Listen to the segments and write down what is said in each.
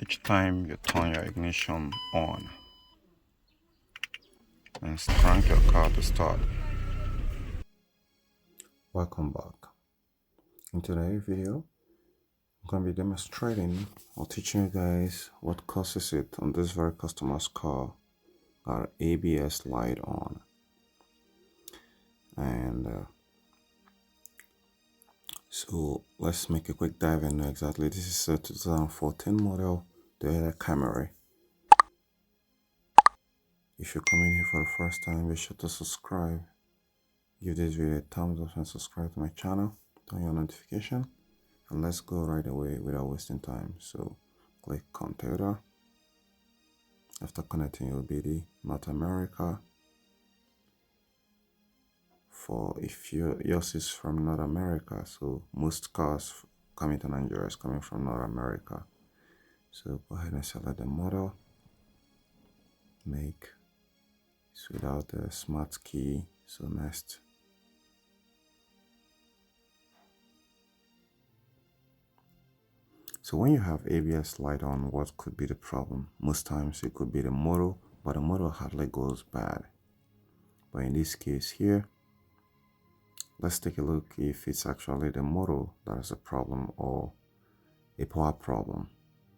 each time you turn your ignition on and crank your car to start. Welcome back. In today's video, I'm going to be demonstrating or teaching you guys what causes it on this very customer's car, our ABS light on. And so let's make a quick dive into exactly. This is a 2014 model Toyota Camry. If you're coming here for the first time, be sure to subscribe. Give this video a thumbs up and subscribe to my channel. Turn on notification. And let's go right away without wasting time. So click on Toyota. After connecting, it will be the North America. For if yours is from North America, so most cars coming to Nigeria is coming from North America. So go ahead and select the model. Make it's without the smart key. So next. So when you have ABS light on, what could be the problem? Most times it could be the motor, but the motor hardly goes bad. But in this case here, let's take a look if it's actually the motor that is a problem or a power problem.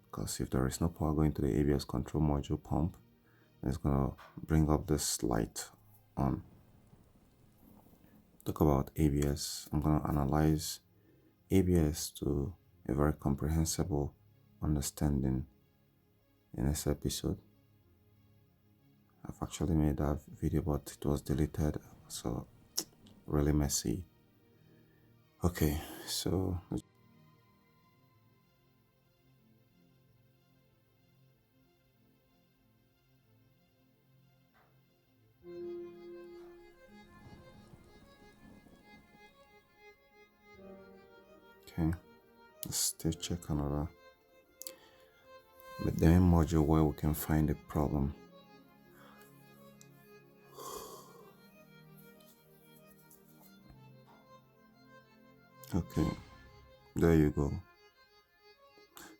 Because if there is no power going to the ABS control module pump, it's going to bring up this light on. Talk about ABS. I'm going to analyze ABS to a very comprehensible understanding in this episode. I've actually made that video, but it was deleted, so really messy. Okay, so okay, let's still check another. But the main module where we can find the problem. Okay, there you go.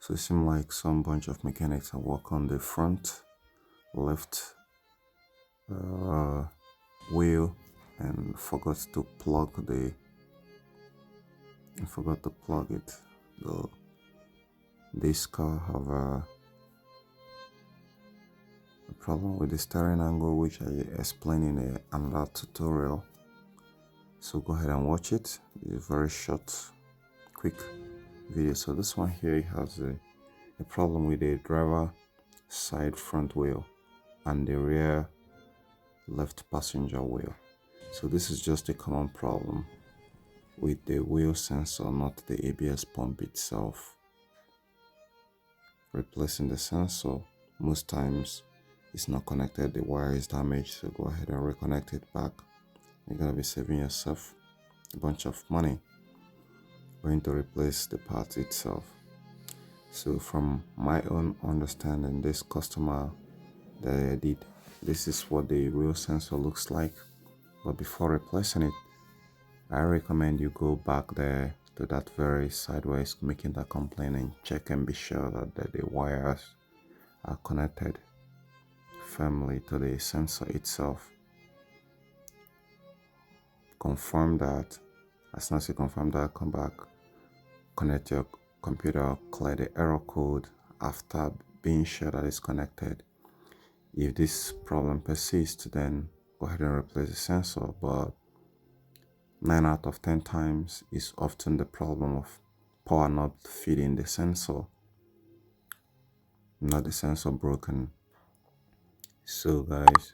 So it seems like some bunch of mechanics have worked on the front left wheel and forgot to plug it. So this car have a problem with the steering angle, which I explained in another tutorial. So go ahead and watch it. It's a very short, quick video. So this one here has a problem with the driver side front wheel and the rear left passenger wheel. So this is just a common problem with the wheel sensor, not the ABS pump itself. Replacing the sensor, most times it's not connected, the wire is damaged, so go ahead and reconnect it back. You're going to be saving yourself a bunch of money going to replace the part itself. So from my own understanding, this customer that I did, this is what the wheel sensor looks like. But before replacing it, I recommend you go back there to that very side where it's making that complaint and check and be sure that the wires are connected firmly to the sensor itself. Confirm that. As soon as you confirm that, come back, connect your computer, clear the error code after being sure that it's connected. If this problem persists, then go ahead and replace the sensor. But 9 out of 10 times is often the problem of power not feeding the sensor, not the sensor broken. So guys,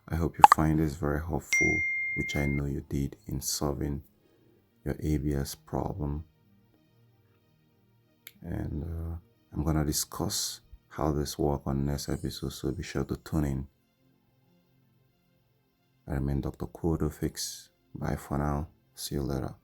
I hope you find this very helpful, which I know you did in solving your ABS problem. And I'm gonna discuss how this works on next episode, so be sure to tune in. I remain Dr. Kodo Fix. Bye for now. See you later.